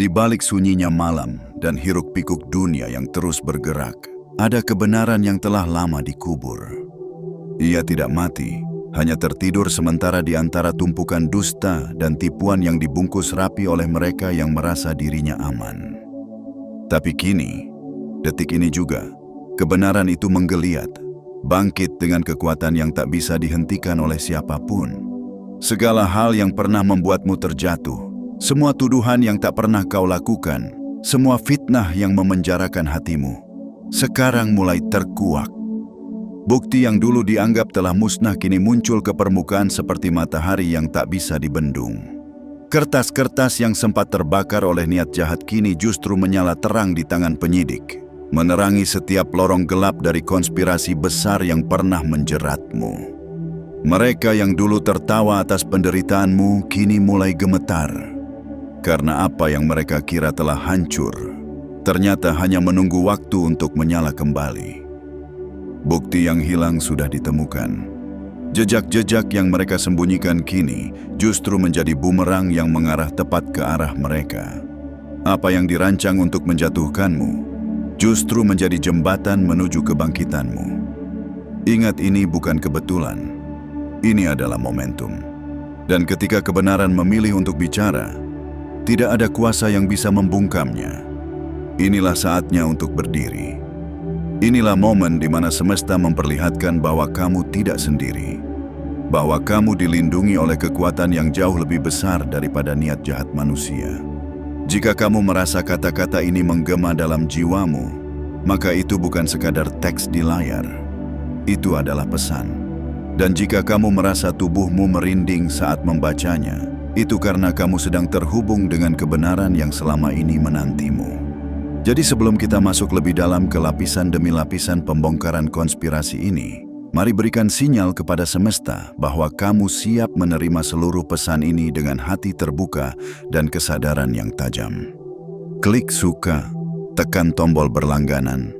Di balik sunyinya malam dan hiruk-pikuk dunia yang terus bergerak, ada kebenaran yang telah lama dikubur. Ia tidak mati, hanya tertidur sementara di antara tumpukan dusta dan tipuan yang dibungkus rapi oleh mereka yang merasa dirinya aman. Tapi kini, detik ini juga, kebenaran itu menggeliat, bangkit dengan kekuatan yang tak bisa dihentikan oleh siapapun. Segala hal yang pernah membuatmu terjatuh, semua tuduhan yang tak pernah kau lakukan, semua fitnah yang memenjarakan hatimu, sekarang mulai terkuak. Bukti yang dulu dianggap telah musnah kini muncul ke permukaan seperti matahari yang tak bisa dibendung. Kertas-kertas yang sempat terbakar oleh niat jahat kini justru menyala terang di tangan penyidik, menerangi setiap lorong gelap dari konspirasi besar yang pernah menjeratmu. Mereka yang dulu tertawa atas penderitaanmu kini mulai gemetar, karena apa yang mereka kira telah hancur, ternyata hanya menunggu waktu untuk menyala kembali. Bukti yang hilang sudah ditemukan. Jejak-jejak yang mereka sembunyikan kini justru menjadi bumerang yang mengarah tepat ke arah mereka. Apa yang dirancang untuk menjatuhkanmu justru menjadi jembatan menuju kebangkitanmu. Ingat, ini bukan kebetulan. Ini adalah momentum. Dan ketika kebenaran memilih untuk bicara, tidak ada kuasa yang bisa membungkamnya. Inilah saatnya untuk berdiri. Inilah momen di mana semesta memperlihatkan bahwa kamu tidak sendiri, bahwa kamu dilindungi oleh kekuatan yang jauh lebih besar daripada niat jahat manusia. Jika kamu merasa kata-kata ini menggema dalam jiwamu, maka itu bukan sekadar teks di layar. Itu adalah pesan. Dan jika kamu merasa tubuhmu merinding saat membacanya, itu karena kamu sedang terhubung dengan kebenaran yang selama ini menantimu. Jadi sebelum kita masuk lebih dalam ke lapisan demi lapisan pembongkaran konspirasi ini, mari berikan sinyal kepada semesta bahwa kamu siap menerima seluruh pesan ini dengan hati terbuka dan kesadaran yang tajam. Klik suka, tekan tombol berlangganan,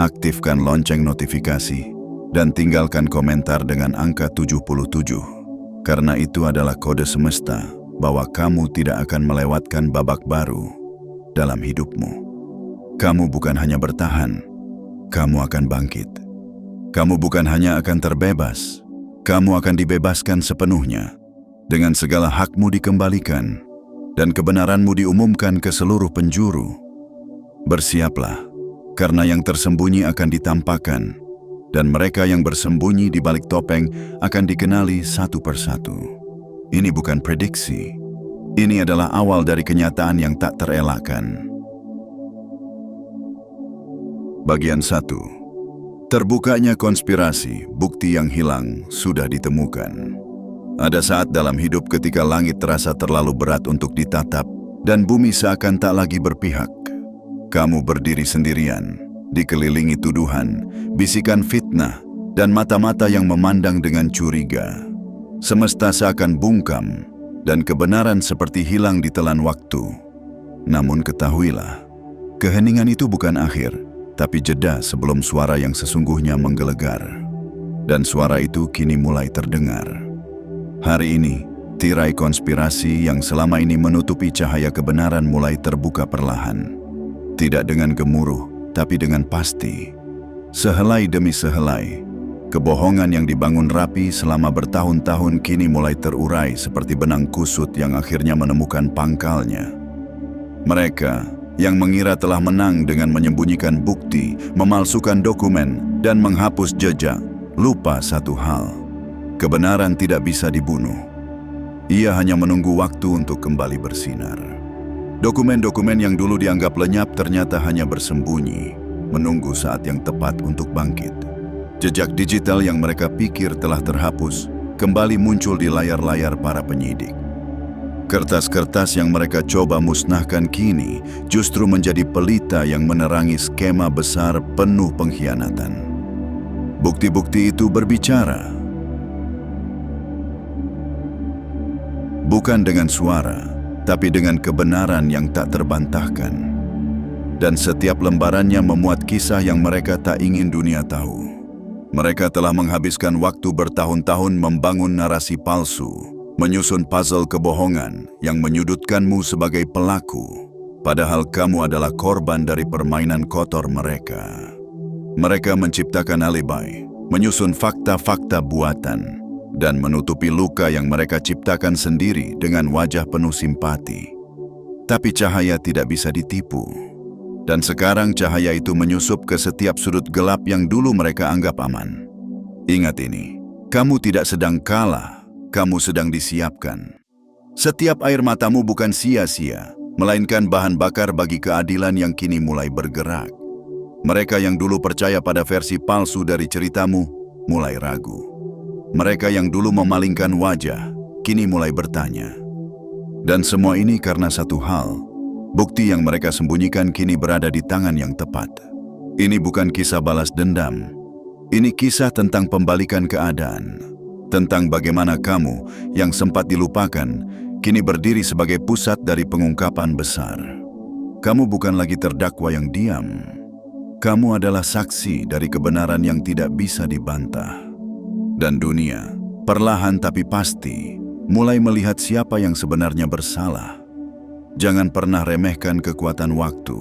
aktifkan lonceng notifikasi, dan tinggalkan komentar dengan angka 77. Karena itu adalah kode semesta bahwa kamu tidak akan melewatkan babak baru dalam hidupmu. Kamu bukan hanya bertahan, kamu akan bangkit. Kamu bukan hanya akan terbebas, kamu akan dibebaskan sepenuhnya. Dengan segala hakmu dikembalikan, dan kebenaranmu diumumkan ke seluruh penjuru. Bersiaplah, karena yang tersembunyi akan ditampakkan, dan mereka yang bersembunyi di balik topeng akan dikenali satu persatu. Ini bukan prediksi, ini adalah awal dari kenyataan yang tak terelakkan. Bagian 1. Terbukanya konspirasi, bukti yang hilang sudah ditemukan. Ada saat dalam hidup ketika langit terasa terlalu berat untuk ditatap dan bumi seakan tak lagi berpihak. Kamu berdiri sendirian, dikelilingi tuduhan, bisikan fitnah, dan mata-mata yang memandang dengan curiga. Semesta seakan bungkam, dan kebenaran seperti hilang ditelan waktu. Namun ketahuilah, keheningan itu bukan akhir, tapi jeda sebelum suara yang sesungguhnya menggelegar. Dan suara itu kini mulai terdengar. Hari ini, tirai konspirasi yang selama ini menutupi cahaya kebenaran mulai terbuka perlahan. Tidak dengan gemuruh, tapi dengan pasti. Sehelai demi sehelai, kebohongan yang dibangun rapi selama bertahun-tahun kini mulai terurai seperti benang kusut yang akhirnya menemukan pangkalnya. Mereka yang mengira telah menang dengan menyembunyikan bukti, memalsukan dokumen, dan menghapus jejak, lupa satu hal. Kebenaran tidak bisa dibunuh. Ia hanya menunggu waktu untuk kembali bersinar. Dokumen-dokumen yang dulu dianggap lenyap ternyata hanya bersembunyi, menunggu saat yang tepat untuk bangkit. Jejak digital yang mereka pikir telah terhapus, kembali muncul di layar-layar para penyidik. Kertas-kertas yang mereka coba musnahkan kini justru menjadi pelita yang menerangi skema besar penuh pengkhianatan. Bukti-bukti itu berbicara. Bukan dengan suara, tapi dengan kebenaran yang tak terbantahkan. Dan setiap lembarannya memuat kisah yang mereka tak ingin dunia tahu. Mereka telah menghabiskan waktu bertahun-tahun membangun narasi palsu, menyusun puzzle kebohongan yang menyudutkanmu sebagai pelaku, Padahal kamu adalah korban dari permainan kotor mereka. Mereka menciptakan alibi, menyusun fakta-fakta buatan, dan menutupi luka yang mereka ciptakan sendiri dengan wajah penuh simpati. Tapi cahaya tidak bisa ditipu. Dan sekarang cahaya itu menyusup ke setiap sudut gelap yang dulu mereka anggap aman. Ingat ini, kamu tidak sedang kalah, kamu sedang disiapkan. Setiap air matamu bukan sia-sia, melainkan bahan bakar bagi keadilan yang kini mulai bergerak. Mereka yang dulu percaya pada versi palsu dari ceritamu, mulai ragu. Mereka yang dulu memalingkan wajah, kini mulai bertanya. Dan semua ini karena satu hal, bukti yang mereka sembunyikan kini berada di tangan yang tepat. Ini bukan kisah balas dendam, ini kisah tentang pembalikan keadaan. Tentang bagaimana kamu yang sempat dilupakan, kini berdiri sebagai pusat dari pengungkapan besar. Kamu bukan lagi terdakwa yang diam. Kamu adalah saksi dari kebenaran yang tidak bisa dibantah. Dan dunia, perlahan tapi pasti, mulai melihat siapa yang sebenarnya bersalah. Jangan pernah remehkan kekuatan waktu.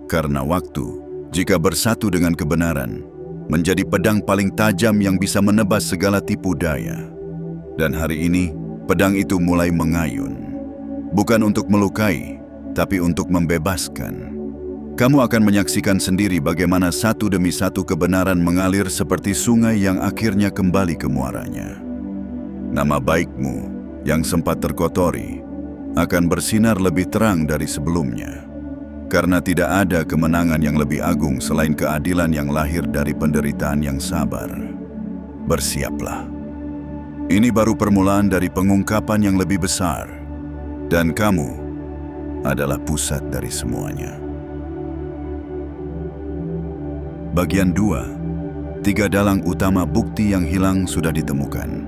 Karena waktu, jika bersatu dengan kebenaran, menjadi pedang paling tajam yang bisa menebas segala tipu daya. Dan hari ini, pedang itu mulai mengayun. Bukan untuk melukai, tapi untuk membebaskan. Kamu akan menyaksikan sendiri bagaimana satu demi satu kebenaran mengalir seperti sungai yang akhirnya kembali ke muaranya. Nama baikmu yang sempat terkotori akan bersinar lebih terang dari sebelumnya. Karena tidak ada kemenangan yang lebih agung selain keadilan yang lahir dari penderitaan yang sabar. Bersiaplah. Ini baru permulaan dari pengungkapan yang lebih besar. Dan kamu adalah pusat dari semuanya. Bagian 2. 3 dalang utama bukti yang hilang sudah ditemukan.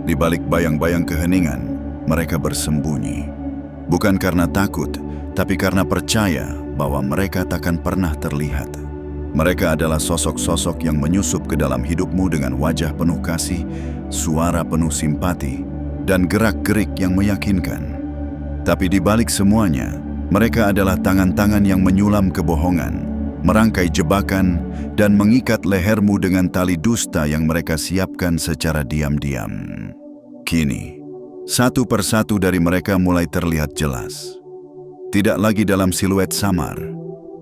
Di balik bayang-bayang keheningan, mereka bersembunyi. Bukan karena takut, tapi karena percaya bahwa mereka takkan pernah terlihat. Mereka adalah sosok-sosok yang menyusup ke dalam hidupmu dengan wajah penuh kasih, suara penuh simpati, dan gerak-gerik yang meyakinkan. Tapi di balik semuanya, mereka adalah tangan-tangan yang menyulam kebohongan, merangkai jebakan, dan mengikat lehermu dengan tali dusta yang mereka siapkan secara diam-diam. Kini, satu persatu dari mereka mulai terlihat jelas. Tidak lagi dalam siluet samar,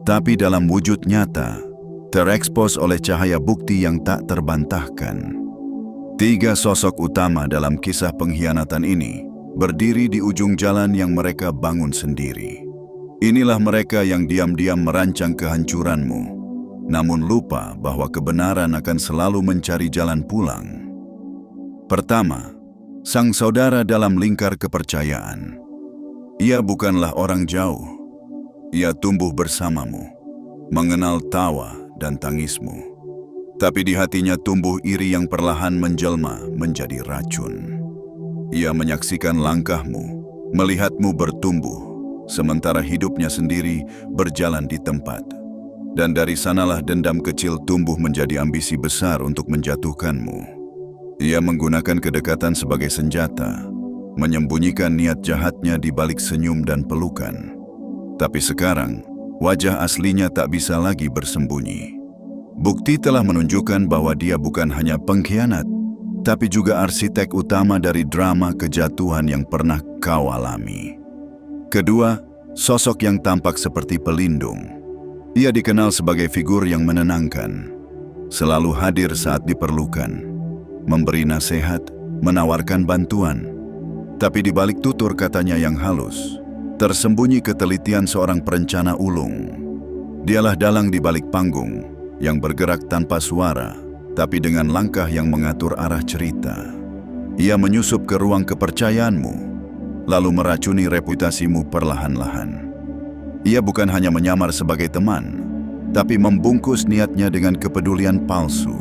tapi dalam wujud nyata, terekspos oleh cahaya bukti yang tak terbantahkan. 3 sosok utama dalam kisah pengkhianatan ini berdiri di ujung jalan yang mereka bangun sendiri. Inilah mereka yang diam-diam merancang kehancuranmu, namun lupa bahwa kebenaran akan selalu mencari jalan pulang. Pertama, sang saudara dalam lingkar kepercayaan. Ia bukanlah orang jauh. Ia tumbuh bersamamu, mengenal tawa dan tangismu. Tapi di hatinya tumbuh iri yang perlahan menjelma menjadi racun. Ia menyaksikan langkahmu, melihatmu bertumbuh, sementara hidupnya sendiri berjalan di tempat. Dan dari sanalah dendam kecil tumbuh menjadi ambisi besar untuk menjatuhkanmu. Ia menggunakan kedekatan sebagai senjata, menyembunyikan niat jahatnya di balik senyum dan pelukan. Tapi sekarang, wajah aslinya tak bisa lagi bersembunyi. Bukti telah menunjukkan bahwa dia bukan hanya pengkhianat, tapi juga arsitek utama dari drama kejatuhan yang pernah kau alami. Kedua, sosok yang tampak seperti pelindung. Ia dikenal sebagai figur yang menenangkan, selalu hadir saat diperlukan, memberi nasihat, menawarkan bantuan. Tapi di balik tutur katanya yang halus, tersembunyi ketelitian seorang perencana ulung. Dialah dalang di balik panggung, yang bergerak tanpa suara, tapi dengan langkah yang mengatur arah cerita. Ia menyusup ke ruang kepercayaanmu, lalu meracuni reputasimu perlahan-lahan. Ia bukan hanya menyamar sebagai teman, tapi membungkus niatnya dengan kepedulian palsu.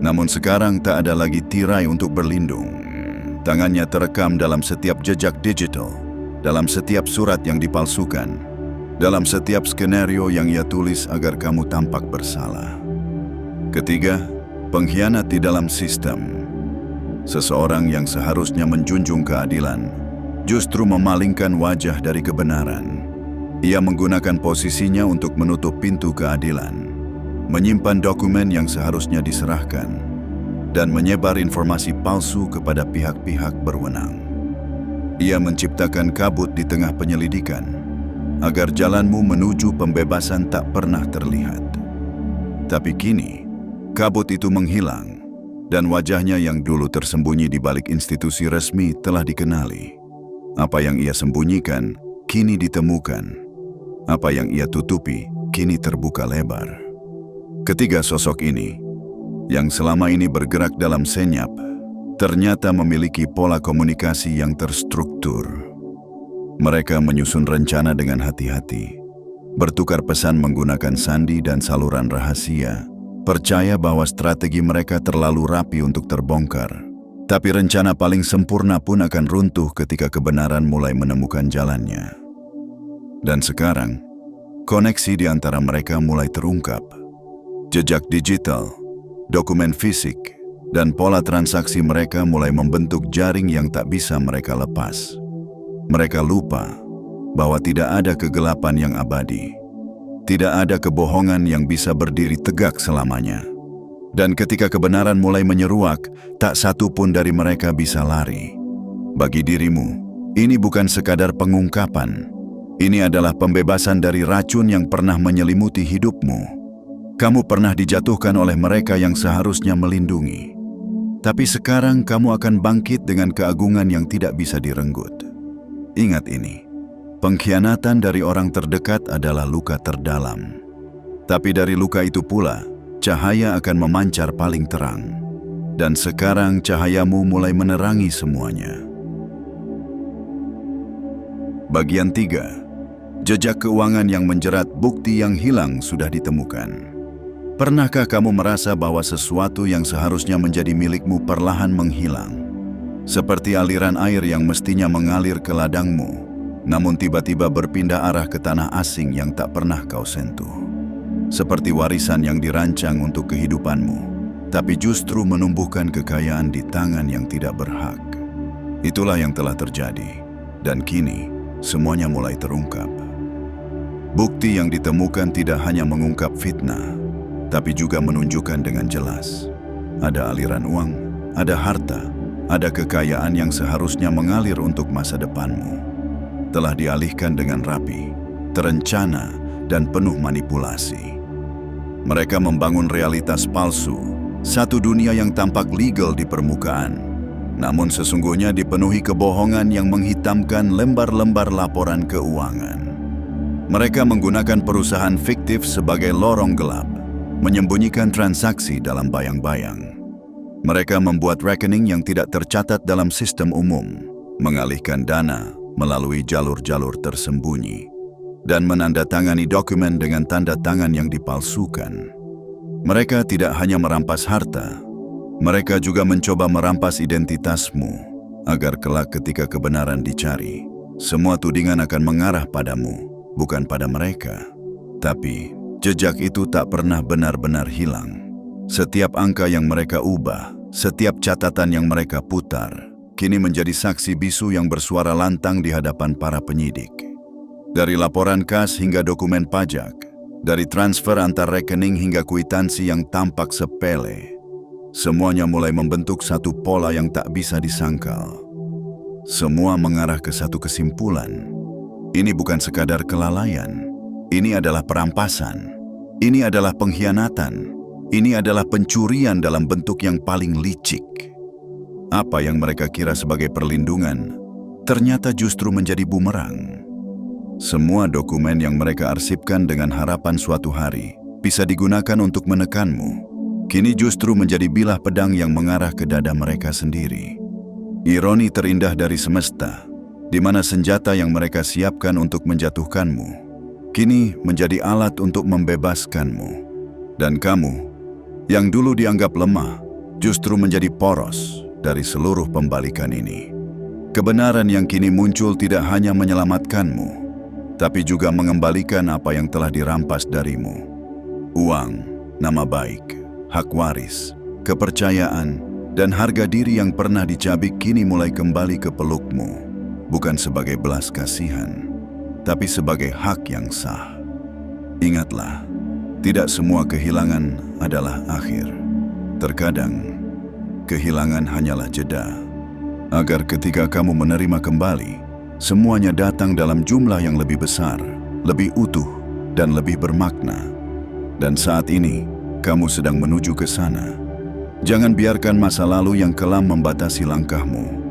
Namun sekarang tak ada lagi tirai untuk berlindung. Tangannya terekam dalam setiap jejak digital, dalam setiap surat yang dipalsukan, dalam setiap skenario yang ia tulis agar kamu tampak bersalah. Ketiga, pengkhianat di dalam sistem. Seseorang yang seharusnya menjunjung keadilan, justru memalingkan wajah dari kebenaran. Ia menggunakan posisinya untuk menutup pintu keadilan, menyimpan dokumen yang seharusnya diserahkan, dan menyebar informasi palsu kepada pihak-pihak berwenang. Ia menciptakan kabut di tengah penyelidikan, agar jalanmu menuju pembebasan tak pernah terlihat. Tapi kini, kabut itu menghilang, dan wajahnya yang dulu tersembunyi di balik institusi resmi telah dikenali. Apa yang ia sembunyikan, kini ditemukan. Apa yang ia tutupi, kini terbuka lebar. Ketiga sosok ini, yang selama ini bergerak dalam senyap, ternyata memiliki pola komunikasi yang terstruktur. Mereka menyusun rencana dengan hati-hati, bertukar pesan menggunakan sandi dan saluran rahasia, percaya bahwa strategi mereka terlalu rapi untuk terbongkar. Tapi rencana paling sempurna pun akan runtuh ketika kebenaran mulai menemukan jalannya. Dan sekarang, koneksi di antara mereka mulai terungkap. Jejak digital, dokumen fisik, dan pola transaksi mereka mulai membentuk jaring yang tak bisa mereka lepas. Mereka lupa bahwa tidak ada kegelapan yang abadi. Tidak ada kebohongan yang bisa berdiri tegak selamanya. Dan ketika kebenaran mulai menyeruak, tak satu pun dari mereka bisa lari. Bagi dirimu, ini bukan sekadar pengungkapan. Ini adalah pembebasan dari racun yang pernah menyelimuti hidupmu. Kamu pernah dijatuhkan oleh mereka yang seharusnya melindungi. Tapi sekarang kamu akan bangkit dengan keagungan yang tidak bisa direnggut. Ingat ini, pengkhianatan dari orang terdekat adalah luka terdalam. Tapi dari luka itu pula, cahaya akan memancar paling terang. Dan sekarang cahayamu mulai menerangi semuanya. Bagian 3. Jejak keuangan yang menjerat, bukti yang hilang sudah ditemukan. Pernahkah kamu merasa bahwa sesuatu yang seharusnya menjadi milikmu perlahan menghilang? Seperti aliran air yang mestinya mengalir ke ladangmu, namun tiba-tiba berpindah arah ke tanah asing yang tak pernah kau sentuh. Seperti warisan yang dirancang untuk kehidupanmu, tapi justru menumbuhkan kekayaan di tangan yang tidak berhak. Itulah yang telah terjadi, dan kini semuanya mulai terungkap. Bukti yang ditemukan tidak hanya mengungkap fitnah, tapi juga menunjukkan dengan jelas. Ada aliran uang, ada harta, ada kekayaan yang seharusnya mengalir untuk masa depanmu. Telah dialihkan dengan rapi, terencana, dan penuh manipulasi. Mereka membangun realitas palsu, satu dunia yang tampak legal di permukaan, namun sesungguhnya dipenuhi kebohongan yang menghitamkan lembar-lembar laporan keuangan. Mereka menggunakan perusahaan fiktif sebagai lorong gelap, menyembunyikan transaksi dalam bayang-bayang. Mereka membuat rekening yang tidak tercatat dalam sistem umum, mengalihkan dana melalui jalur-jalur tersembunyi, dan menandatangani dokumen dengan tanda tangan yang dipalsukan. Mereka tidak hanya merampas harta, mereka juga mencoba merampas identitasmu, agar kelak ketika kebenaran dicari, semua tudingan akan mengarah padamu, bukan pada mereka. Tapi jejak itu tak pernah benar-benar hilang. Setiap angka yang mereka ubah, setiap catatan yang mereka putar, kini menjadi saksi bisu yang bersuara lantang di hadapan para penyidik. Dari laporan kas hingga dokumen pajak, dari transfer antar rekening hingga kwitansi yang tampak sepele, semuanya mulai membentuk satu pola yang tak bisa disangkal. Semua mengarah ke satu kesimpulan. Ini bukan sekadar kelalaian. Ini adalah perampasan. Ini adalah pengkhianatan. Ini adalah pencurian dalam bentuk yang paling licik. Apa yang mereka kira sebagai perlindungan, ternyata justru menjadi bumerang. Semua dokumen yang mereka arsipkan dengan harapan suatu hari bisa digunakan untuk menekanmu, kini justru menjadi bilah pedang yang mengarah ke dada mereka sendiri. Ironi terindah dari semesta, di mana senjata yang mereka siapkan untuk menjatuhkanmu kini menjadi alat untuk membebaskanmu. Dan kamu, yang dulu dianggap lemah, justru menjadi poros dari seluruh pembalikan ini. Kebenaran yang kini muncul tidak hanya menyelamatkanmu, tapi juga mengembalikan apa yang telah dirampas darimu. Uang, nama baik, hak waris, kepercayaan, dan harga diri yang pernah dicabik kini mulai kembali ke pelukmu, bukan sebagai belas kasihan, tapi sebagai hak yang sah. Ingatlah, tidak semua kehilangan adalah akhir. Terkadang, kehilangan hanyalah jeda, agar ketika kamu menerima kembali, semuanya datang dalam jumlah yang lebih besar, lebih utuh, dan lebih bermakna. Dan saat ini, kamu sedang menuju ke sana. Jangan biarkan masa lalu yang kelam membatasi langkahmu.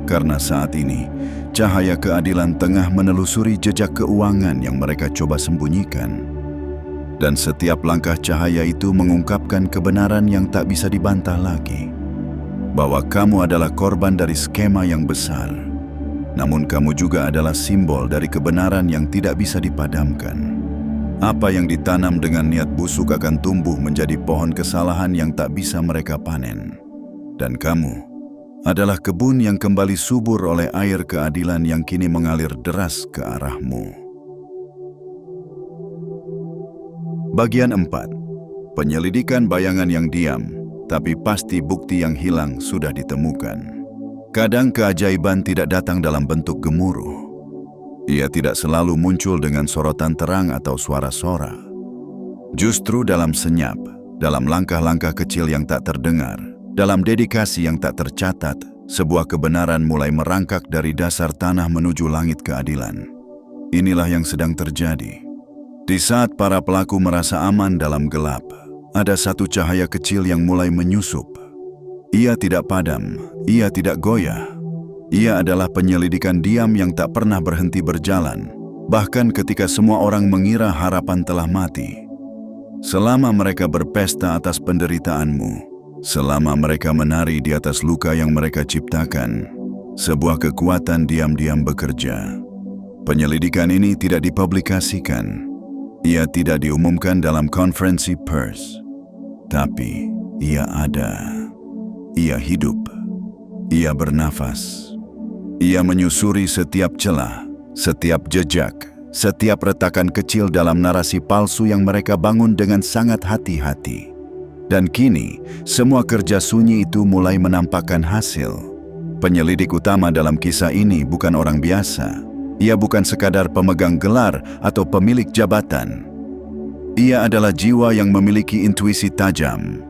Karena saat ini, cahaya keadilan tengah menelusuri jejak keuangan yang mereka coba sembunyikan. Dan setiap langkah cahaya itu mengungkapkan kebenaran yang tak bisa dibantah lagi. Bahwa kamu adalah korban dari skema yang besar. Namun kamu juga adalah simbol dari kebenaran yang tidak bisa dipadamkan. Apa yang ditanam dengan niat busuk akan tumbuh menjadi pohon kesalahan yang tak bisa mereka panen. Dan kamu adalah kebun yang kembali subur oleh air keadilan yang kini mengalir deras ke arahmu. Bagian 4. Penyelidikan bayangan yang diam, tapi pasti bukti yang hilang sudah ditemukan. Kadang keajaiban tidak datang dalam bentuk gemuruh. Ia tidak selalu muncul dengan sorotan terang atau suara-sora. Justru dalam senyap, dalam langkah-langkah kecil yang tak terdengar, dalam dedikasi yang tak tercatat, sebuah kebenaran mulai merangkak dari dasar tanah menuju langit keadilan. Inilah yang sedang terjadi. Di saat para pelaku merasa aman dalam gelap, ada satu cahaya kecil yang mulai menyusup. Ia tidak padam, ia tidak goyah. Ia adalah penyelidikan diam yang tak pernah berhenti berjalan, bahkan ketika semua orang mengira harapan telah mati. Selama mereka berpesta atas penderitaanmu, selama mereka menari di atas luka yang mereka ciptakan, sebuah kekuatan diam-diam bekerja. Penyelidikan ini tidak dipublikasikan. Ia tidak diumumkan dalam konferensi pers. Tapi ia ada. Ia hidup. Ia bernafas. Ia menyusuri setiap celah, setiap jejak, setiap retakan kecil dalam narasi palsu yang mereka bangun dengan sangat hati-hati. Dan kini, semua kerja sunyi itu mulai menampakkan hasil. Penyelidik utama dalam kisah ini bukan orang biasa. Ia bukan sekadar pemegang gelar atau pemilik jabatan. Ia adalah jiwa yang memiliki intuisi tajam.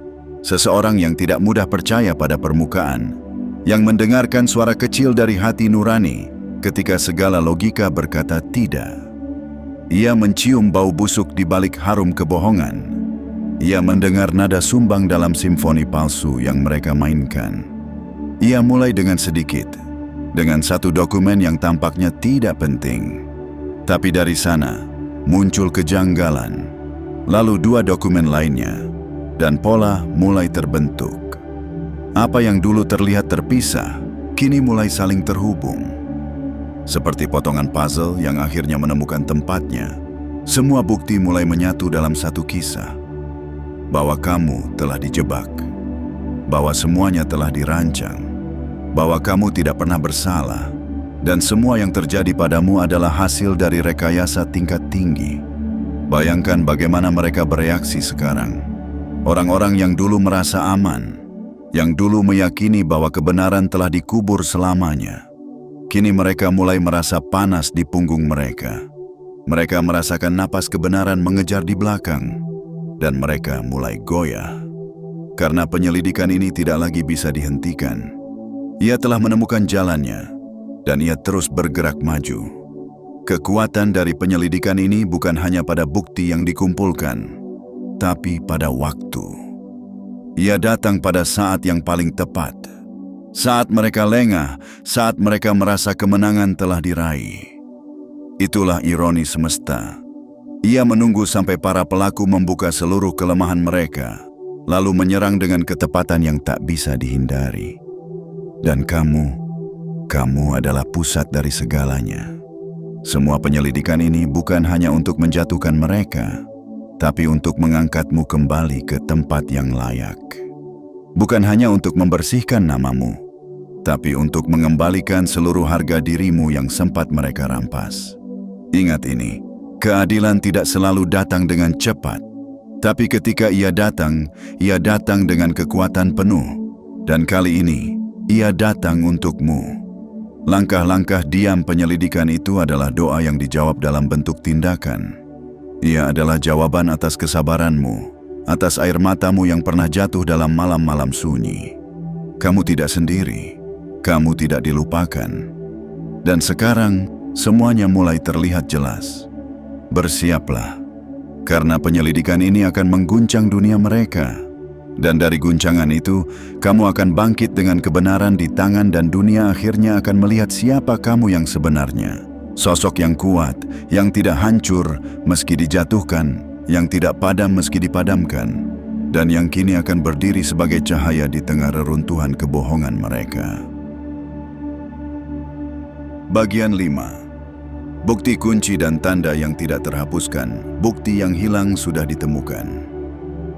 Seseorang yang tidak mudah percaya pada permukaan, yang mendengarkan suara kecil dari hati nurani ketika segala logika berkata tidak. Ia mencium bau busuk di balik harum kebohongan. Ia mendengar nada sumbang dalam simfoni palsu yang mereka mainkan. Ia mulai dengan sedikit, dengan satu dokumen yang tampaknya tidak penting. Tapi dari sana muncul kejanggalan, lalu 2 dokumen lainnya, dan pola mulai terbentuk. Apa yang dulu terlihat terpisah, kini mulai saling terhubung. Seperti potongan puzzle yang akhirnya menemukan tempatnya, semua bukti mulai menyatu dalam satu kisah. Bahwa kamu telah dijebak, bahwa semuanya telah dirancang, bahwa kamu tidak pernah bersalah, dan semua yang terjadi padamu adalah hasil dari rekayasa tingkat tinggi. Bayangkan bagaimana mereka bereaksi sekarang. Orang-orang yang dulu merasa aman, yang dulu meyakini bahwa kebenaran telah dikubur selamanya. Kini mereka mulai merasa panas di punggung mereka. Mereka merasakan napas kebenaran mengejar di belakang. Dan mereka mulai goyah. Karena penyelidikan ini tidak lagi bisa dihentikan. Ia telah menemukan jalannya. Dan ia terus bergerak maju. Kekuatan dari penyelidikan ini bukan hanya pada bukti yang dikumpulkan, tapi pada waktu. Ia datang pada saat yang paling tepat. Saat mereka lengah, saat mereka merasa kemenangan telah diraih. Itulah ironi semesta. Ia menunggu sampai para pelaku membuka seluruh kelemahan mereka, lalu menyerang dengan ketepatan yang tak bisa dihindari. Dan kamu adalah pusat dari segalanya. Semua penyelidikan ini bukan hanya untuk menjatuhkan mereka, tapi untuk mengangkatmu kembali ke tempat yang layak. Bukan hanya untuk membersihkan namamu, tapi untuk mengembalikan seluruh harga dirimu yang sempat mereka rampas. Ingat ini, keadilan tidak selalu datang dengan cepat, tapi ketika ia datang dengan kekuatan penuh. Dan kali ini, ia datang untukmu. Langkah-langkah diam penyelidikan itu adalah doa yang dijawab dalam bentuk tindakan. Ia adalah jawaban atas kesabaranmu, atas air matamu yang pernah jatuh dalam malam-malam sunyi. Kamu tidak sendiri, kamu tidak dilupakan. Dan sekarang, semuanya mulai terlihat jelas. Bersiaplah, karena penyelidikan ini akan mengguncang dunia mereka. Dan dari guncangan itu, kamu akan bangkit dengan kebenaran di tangan dan dunia akhirnya akan melihat siapa kamu yang sebenarnya. Sosok yang kuat, yang tidak hancur meski dijatuhkan, yang tidak padam meski dipadamkan, dan yang kini akan berdiri sebagai cahaya di tengah reruntuhan kebohongan mereka. Bagian 5. Bukti kunci dan tanda yang tidak terhapuskan, bukti yang hilang sudah ditemukan.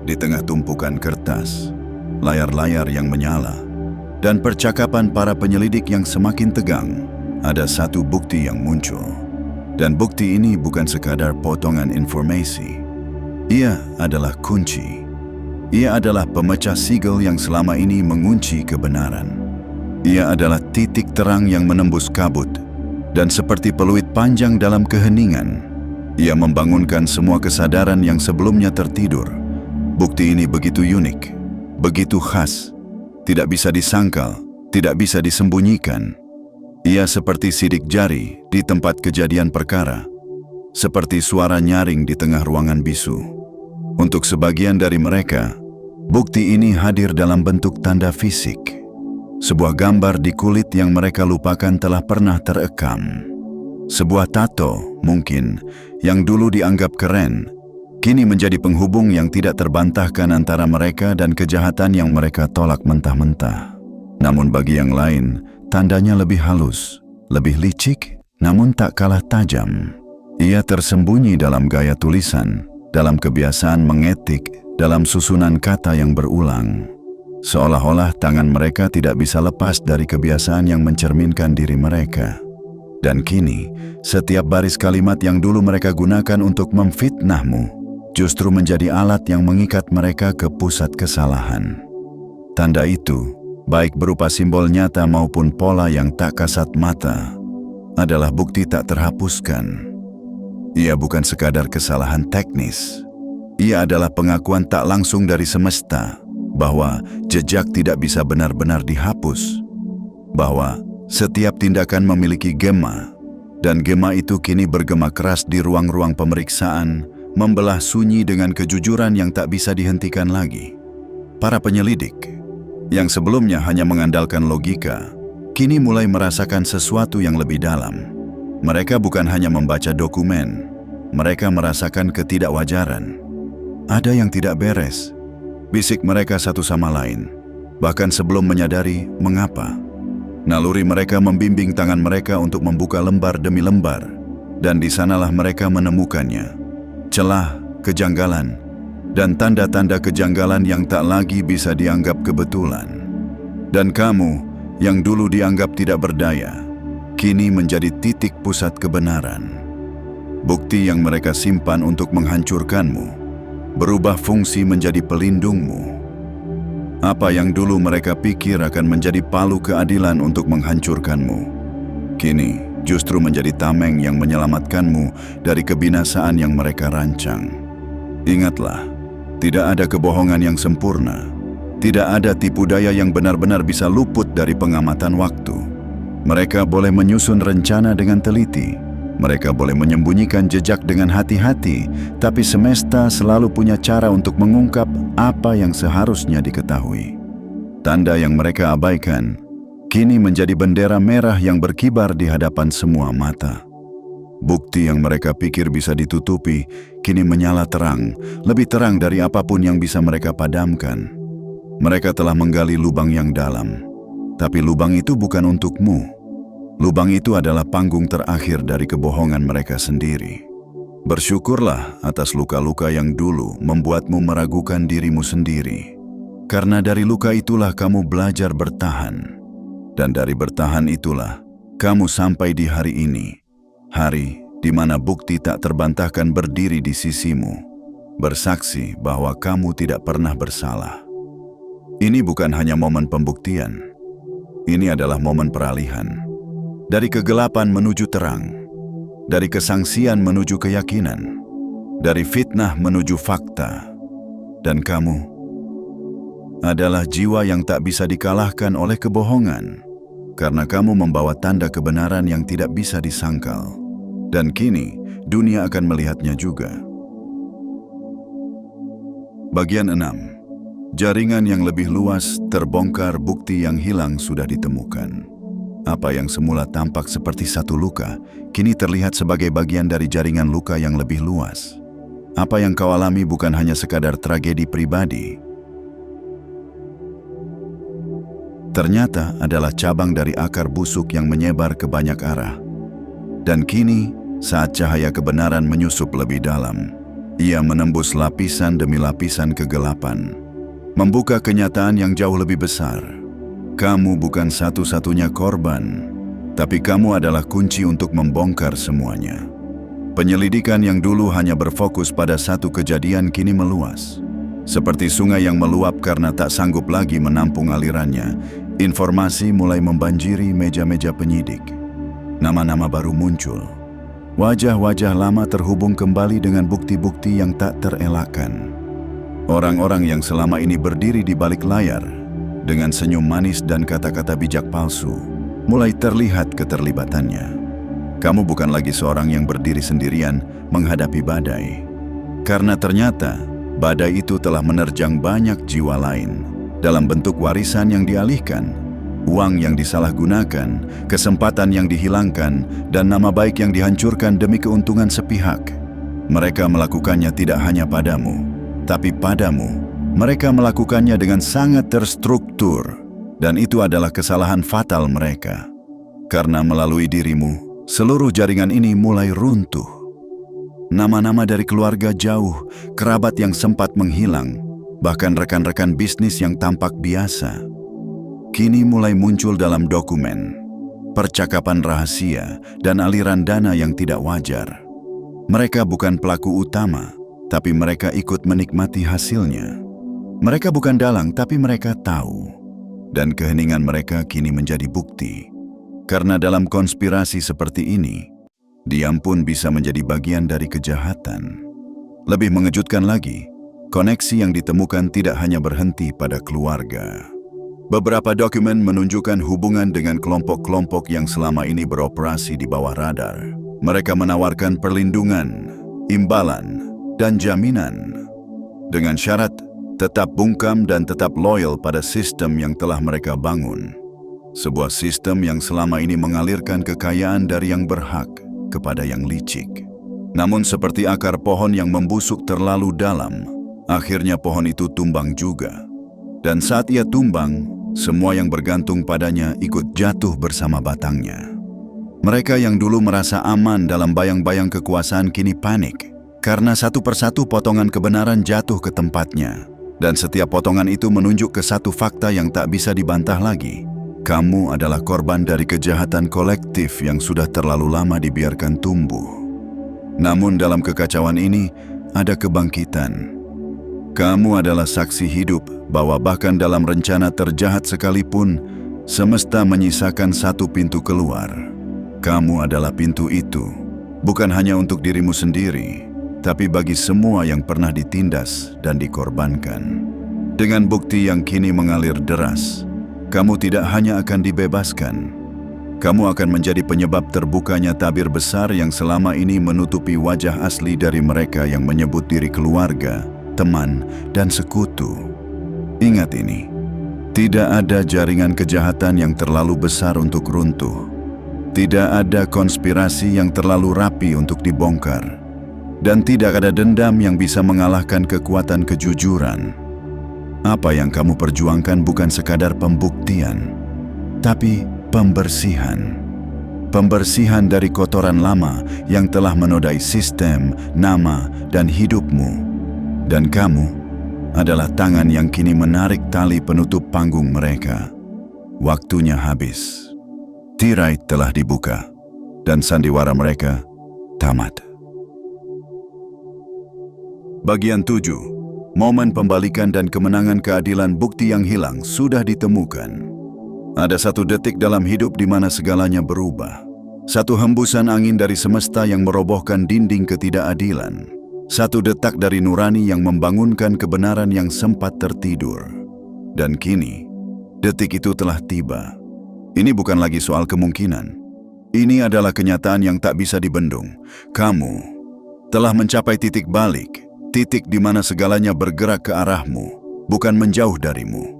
Di tengah tumpukan kertas, layar-layar yang menyala, dan percakapan para penyelidik yang semakin tegang, ada satu bukti yang muncul. Dan bukti ini bukan sekadar potongan informasi. Ia adalah kunci. Ia adalah pemecah sigel yang selama ini mengunci kebenaran. Ia adalah titik terang yang menembus kabut, dan seperti peluit panjang dalam keheningan, ia membangunkan semua kesadaran yang sebelumnya tertidur. Bukti ini begitu unik, begitu khas, tidak bisa disangkal, tidak bisa disembunyikan. Ia seperti sidik jari di tempat kejadian perkara, seperti suara nyaring di tengah ruangan bisu. Untuk sebagian dari mereka, bukti ini hadir dalam bentuk tanda fisik. Sebuah gambar di kulit yang mereka lupakan telah pernah terekam. Sebuah tato, mungkin, yang dulu dianggap keren, kini menjadi penghubung yang tidak terbantahkan antara mereka dan kejahatan yang mereka tolak mentah-mentah. Namun bagi yang lain, tandanya lebih halus, lebih licik, namun tak kalah tajam. Ia tersembunyi dalam gaya tulisan, dalam kebiasaan mengetik, dalam susunan kata yang berulang. Seolah-olah tangan mereka tidak bisa lepas dari kebiasaan yang mencerminkan diri mereka. Dan kini, setiap baris kalimat yang dulu mereka gunakan untuk memfitnahmu, justru menjadi alat yang mengikat mereka ke pusat kesalahan. Tanda itu, baik berupa simbol nyata maupun pola yang tak kasat mata, adalah bukti tak terhapuskan. Ia bukan sekadar kesalahan teknis. Ia adalah pengakuan tak langsung dari semesta, bahwa jejak tidak bisa benar-benar dihapus, bahwa setiap tindakan memiliki gema, dan gema itu kini bergema keras di ruang-ruang pemeriksaan, membelah sunyi dengan kejujuran yang tak bisa dihentikan lagi. Para penyelidik, yang sebelumnya hanya mengandalkan logika, kini mulai merasakan sesuatu yang lebih dalam. Mereka bukan hanya membaca dokumen, mereka merasakan ketidakwajaran. Ada yang tidak beres, bisik mereka satu sama lain, bahkan sebelum menyadari mengapa. Naluri mereka membimbing tangan mereka untuk membuka lembar demi lembar, dan di sanalah mereka menemukannya. Celah, kejanggalan, dan tanda-tanda kejanggalan yang tak lagi bisa dianggap kebetulan. Dan kamu, yang dulu dianggap tidak berdaya, kini menjadi titik pusat kebenaran. Bukti yang mereka simpan untuk menghancurkanmu, berubah fungsi menjadi pelindungmu. Apa yang dulu mereka pikir akan menjadi palu keadilan untuk menghancurkanmu, kini justru menjadi tameng yang menyelamatkanmu dari kebinasaan yang mereka rancang. Ingatlah, tidak ada kebohongan yang sempurna. Tidak ada tipu daya yang benar-benar bisa luput dari pengamatan waktu. Mereka boleh menyusun rencana dengan teliti. Mereka boleh menyembunyikan jejak dengan hati-hati, tapi semesta selalu punya cara untuk mengungkap apa yang seharusnya diketahui. Tanda yang mereka abaikan kini menjadi bendera merah yang berkibar di hadapan semua mata. Bukti yang mereka pikir bisa ditutupi, kini menyala terang, lebih terang dari apapun yang bisa mereka padamkan. Mereka telah menggali lubang yang dalam, tapi lubang itu bukan untukmu. Lubang itu adalah panggung terakhir dari kebohongan mereka sendiri. Bersyukurlah atas luka-luka yang dulu membuatmu meragukan dirimu sendiri. Karena dari luka itulah kamu belajar bertahan. Dan dari bertahan itulah, kamu sampai di hari ini. Hari di mana bukti tak terbantahkan berdiri di sisimu, bersaksi bahwa kamu tidak pernah bersalah. Ini bukan hanya momen pembuktian. Ini adalah momen peralihan. dari kegelapan menuju terang, dari kesangsian menuju keyakinan, dari fitnah menuju fakta. Dan kamu adalah jiwa yang tak bisa dikalahkan oleh kebohongan, karena kamu membawa tanda kebenaran yang tidak bisa disangkal. Dan kini, dunia akan melihatnya juga. Bagian 6. Jaringan yang lebih luas terbongkar, bukti yang hilang sudah ditemukan. Apa yang semula tampak seperti satu luka, kini terlihat sebagai bagian dari jaringan luka yang lebih luas. Apa yang kau alami bukan hanya sekadar tragedi pribadi. Ternyata adalah cabang dari akar busuk yang menyebar ke banyak arah. Dan kini, saat cahaya kebenaran menyusup lebih dalam, ia menembus lapisan demi lapisan kegelapan, membuka kenyataan yang jauh lebih besar. Kamu bukan satu-satunya korban, tapi kamu adalah kunci untuk membongkar semuanya. Penyelidikan yang dulu hanya berfokus pada satu kejadian kini meluas. Seperti sungai yang meluap karena tak sanggup lagi menampung alirannya, informasi mulai membanjiri meja-meja penyidik. Nama-nama baru muncul. Wajah-wajah lama terhubung kembali dengan bukti-bukti yang tak terelakkan. Orang-orang yang selama ini berdiri di balik layar, dengan senyum manis dan kata-kata bijak palsu, mulai terlihat keterlibatannya. Kamu bukan lagi seorang yang berdiri sendirian menghadapi badai. Karena ternyata, badai itu telah menerjang banyak jiwa lain, dalam bentuk warisan yang dialihkan, uang yang disalahgunakan, kesempatan yang dihilangkan, dan nama baik yang dihancurkan demi keuntungan sepihak. Mereka melakukannya tidak hanya padamu, tapi padamu. Mereka melakukannya dengan sangat terstruktur, dan itu adalah kesalahan fatal mereka. Karena melalui dirimu, seluruh jaringan ini mulai runtuh. Nama-nama dari keluarga jauh, kerabat yang sempat menghilang, bahkan rekan-rekan bisnis yang tampak biasa, kini mulai muncul dalam dokumen, percakapan rahasia, dan aliran dana yang tidak wajar. Mereka bukan pelaku utama, tapi mereka ikut menikmati hasilnya. Mereka bukan dalang, tapi mereka tahu. Dan keheningan mereka kini menjadi bukti. Karena dalam konspirasi seperti ini, diam pun bisa menjadi bagian dari kejahatan. Lebih mengejutkan lagi, koneksi yang ditemukan tidak hanya berhenti pada keluarga. Beberapa dokumen menunjukkan hubungan dengan kelompok-kelompok yang selama ini beroperasi di bawah radar. Mereka menawarkan perlindungan, imbalan, dan jaminan. Dengan syarat tetap bungkam dan tetap loyal pada sistem yang telah mereka bangun. Sebuah sistem yang selama ini mengalirkan kekayaan dari yang berhak kepada yang licik. Namun seperti akar pohon yang membusuk terlalu dalam, akhirnya pohon itu tumbang juga. Dan saat ia tumbang, semua yang bergantung padanya ikut jatuh bersama batangnya. Mereka yang dulu merasa aman dalam bayang-bayang kekuasaan kini panik, karena satu persatu potongan kebenaran jatuh ke tempatnya. Dan setiap potongan itu menunjuk ke satu fakta yang tak bisa dibantah lagi. Kamu adalah korban dari kejahatan kolektif yang sudah terlalu lama dibiarkan tumbuh. Namun dalam kekacauan ini, ada kebangkitan. Kamu adalah saksi hidup bahwa bahkan dalam rencana terjahat sekalipun, semesta menyisakan satu pintu keluar. Kamu adalah pintu itu, bukan hanya untuk dirimu sendiri, tapi bagi semua yang pernah ditindas dan dikorbankan. Dengan bukti yang kini mengalir deras, kamu tidak hanya akan dibebaskan, kamu akan menjadi penyebab terbukanya tabir besar yang selama ini menutupi wajah asli dari mereka yang menyebut diri keluarga, teman, dan sekutu. Ingat ini, tidak ada jaringan kejahatan yang terlalu besar untuk runtuh. Tidak ada konspirasi yang terlalu rapi untuk dibongkar. Dan tidak ada dendam yang bisa mengalahkan kekuatan kejujuran. Apa yang kamu perjuangkan bukan sekadar pembuktian, tapi pembersihan. Pembersihan dari kotoran lama yang telah menodai sistem, nama, dan hidupmu. Dan kamu adalah tangan yang kini menarik tali penutup panggung mereka. Waktunya habis. Tirai telah dibuka, dan sandiwara mereka tamat. Bagian 7. Momen pembalikan dan kemenangan keadilan, bukti yang hilang sudah ditemukan. Ada satu detik dalam hidup di mana segalanya berubah. Satu hembusan angin dari semesta yang merobohkan dinding ketidakadilan. Satu detak dari nurani yang membangunkan kebenaran yang sempat tertidur. Dan kini, detik itu telah tiba. Ini bukan lagi soal kemungkinan. Ini adalah kenyataan yang tak bisa dibendung. Kamu telah mencapai titik balik, titik di mana segalanya bergerak ke arahmu, bukan menjauh darimu.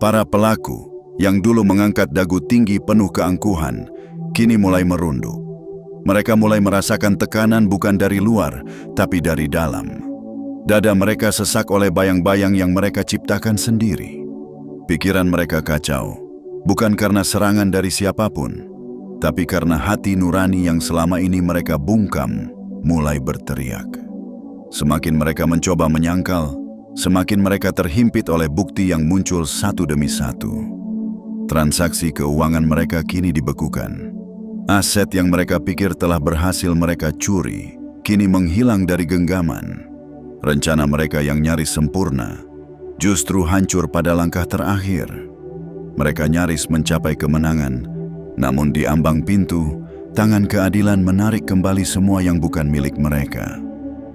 Para pelaku yang dulu mengangkat dagu tinggi penuh keangkuhan, kini mulai merunduk. Mereka mulai merasakan tekanan bukan dari luar, tapi dari dalam. Dada mereka sesak oleh bayang-bayang yang mereka ciptakan sendiri. Pikiran mereka kacau, bukan karena serangan dari siapapun, tapi karena hati nurani yang selama ini mereka bungkam mulai berteriak. Semakin mereka mencoba menyangkal, semakin mereka terhimpit oleh bukti yang muncul satu demi satu. Transaksi keuangan mereka kini dibekukan. Aset yang mereka pikir telah berhasil mereka curi, kini menghilang dari genggaman. Rencana mereka yang nyaris sempurna, justru hancur pada langkah terakhir. Mereka nyaris mencapai kemenangan, namun di ambang pintu, tangan keadilan menarik kembali semua yang bukan milik mereka.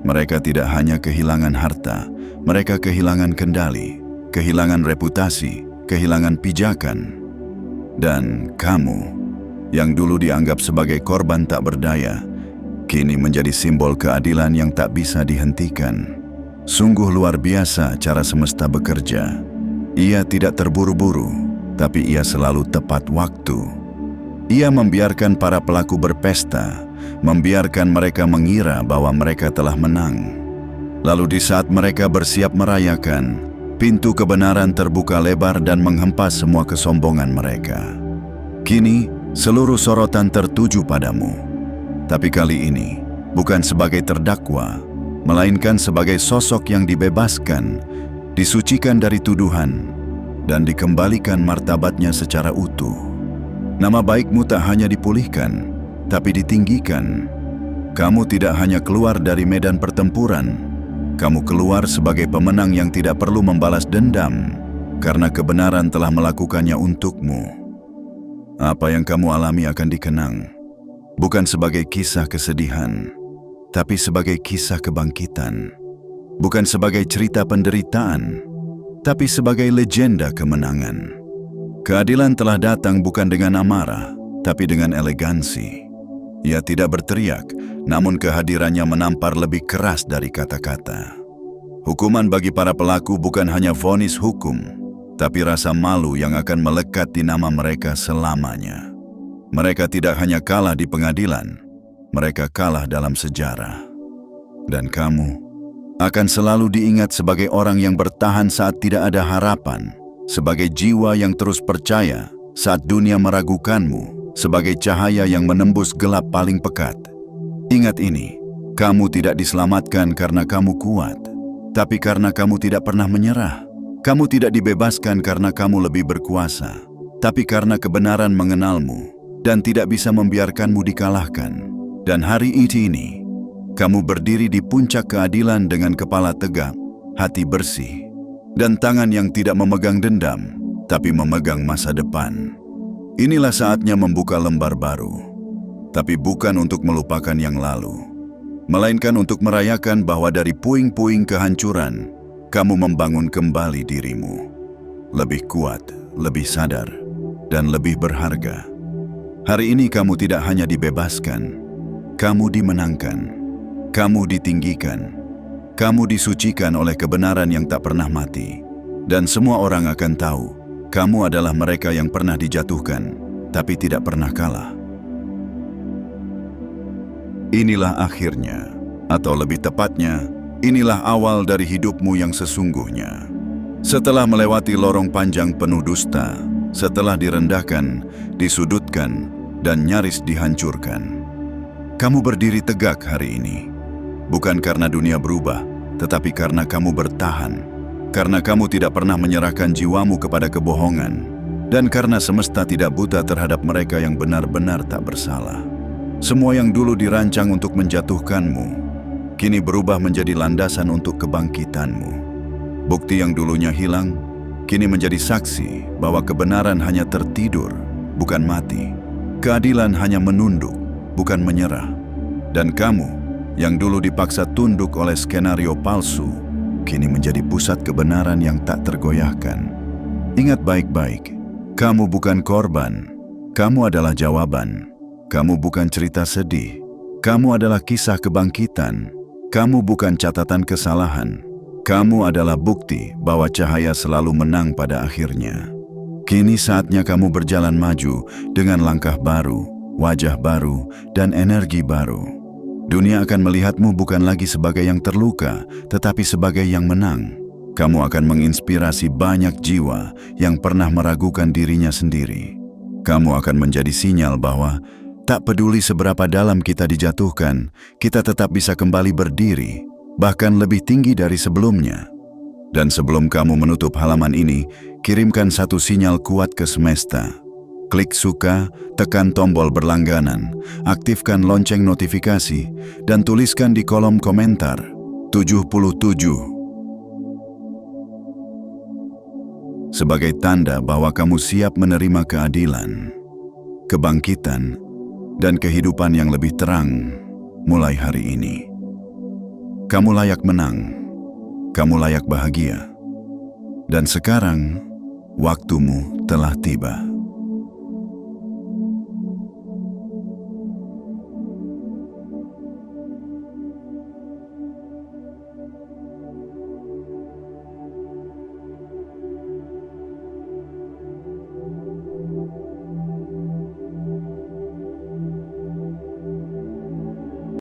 Mereka tidak hanya kehilangan harta, mereka kehilangan kendali, kehilangan reputasi, kehilangan pijakan. Dan kamu, yang dulu dianggap sebagai korban tak berdaya, kini menjadi simbol keadilan yang tak bisa dihentikan. Sungguh luar biasa cara semesta bekerja. Ia tidak terburu-buru, tapi ia selalu tepat waktu. Ia membiarkan para pelaku berpesta, membiarkan mereka mengira bahwa mereka telah menang. Lalu di saat mereka bersiap merayakan, pintu kebenaran terbuka lebar dan menghempas semua kesombongan mereka. Kini, seluruh sorotan tertuju padamu. Tapi kali ini, bukan sebagai terdakwa, melainkan sebagai sosok yang dibebaskan, disucikan dari tuduhan, dan dikembalikan martabatnya secara utuh. Nama baikmu tak hanya dipulihkan, tapi ditinggikan. Kamu tidak hanya keluar dari medan pertempuran, kamu keluar sebagai pemenang yang tidak perlu membalas dendam, karena kebenaran telah melakukannya untukmu. Apa yang kamu alami akan dikenang, bukan sebagai kisah kesedihan, tapi sebagai kisah kebangkitan. Bukan sebagai cerita penderitaan, tapi sebagai legenda kemenangan. Keadilan telah datang bukan dengan amarah, tapi dengan elegansi. Ia tidak berteriak, namun kehadirannya menampar lebih keras dari kata-kata. Hukuman bagi para pelaku bukan hanya vonis hukum, tapi rasa malu yang akan melekat di nama mereka selamanya. Mereka tidak hanya kalah di pengadilan, mereka kalah dalam sejarah. Dan kamu akan selalu diingat sebagai orang yang bertahan saat tidak ada harapan, sebagai jiwa yang terus percaya saat dunia meragukanmu, sebagai cahaya yang menembus gelap paling pekat. Ingat ini, kamu tidak diselamatkan karena kamu kuat, tapi karena kamu tidak pernah menyerah. Kamu tidak dibebaskan karena kamu lebih berkuasa, tapi karena kebenaran mengenalmu dan tidak bisa membiarkanmu dikalahkan. Dan hari ini, kamu berdiri di puncak keadilan dengan kepala tegak, hati bersih, dan tangan yang tidak memegang dendam, tapi memegang masa depan. Inilah saatnya membuka lembar baru, tapi bukan untuk melupakan yang lalu, melainkan untuk merayakan bahwa dari puing-puing kehancuran, kamu membangun kembali dirimu. Lebih kuat, lebih sadar, dan lebih berharga. Hari ini kamu tidak hanya dibebaskan, kamu dimenangkan, kamu ditinggikan, kamu disucikan oleh kebenaran yang tak pernah mati. Dan semua orang akan tahu, kamu adalah mereka yang pernah dijatuhkan, tapi tidak pernah kalah. Inilah akhirnya, atau lebih tepatnya, inilah awal dari hidupmu yang sesungguhnya. Setelah melewati lorong panjang penuh dusta, setelah direndahkan, disudutkan, dan nyaris dihancurkan, kamu berdiri tegak hari ini. Bukan karena dunia berubah, tetapi karena kamu bertahan. Karena kamu tidak pernah menyerahkan jiwamu kepada kebohongan, dan karena semesta tidak buta terhadap mereka yang benar-benar tak bersalah. Semua yang dulu dirancang untuk menjatuhkanmu, kini berubah menjadi landasan untuk kebangkitanmu. Bukti yang dulunya hilang, kini menjadi saksi bahwa kebenaran hanya tertidur, bukan mati. Keadilan hanya menunduk, bukan menyerah. Dan kamu, yang dulu dipaksa tunduk oleh skenario palsu, kini menjadi pusat kebenaran yang tak tergoyahkan. Ingat baik-baik, kamu bukan korban, kamu adalah jawaban. Kamu bukan cerita sedih, kamu adalah kisah kebangkitan. Kamu bukan catatan kesalahan, kamu adalah bukti bahwa cahaya selalu menang pada akhirnya. Kini saatnya kamu berjalan maju dengan langkah baru, wajah baru, dan energi baru. Dunia akan melihatmu bukan lagi sebagai yang terluka, tetapi sebagai yang menang. Kamu akan menginspirasi banyak jiwa yang pernah meragukan dirinya sendiri. Kamu akan menjadi sinyal bahwa tak peduli seberapa dalam kita dijatuhkan, kita tetap bisa kembali berdiri, bahkan lebih tinggi dari sebelumnya. Dan sebelum kamu menutup halaman ini, kirimkan satu sinyal kuat ke semesta. Klik suka, tekan tombol berlangganan, aktifkan lonceng notifikasi, dan tuliskan di kolom komentar 77. Sebagai tanda bahwa kamu siap menerima keadilan, kebangkitan, dan kehidupan yang lebih terang mulai hari ini. Kamu layak menang, kamu layak bahagia, dan sekarang waktumu telah tiba.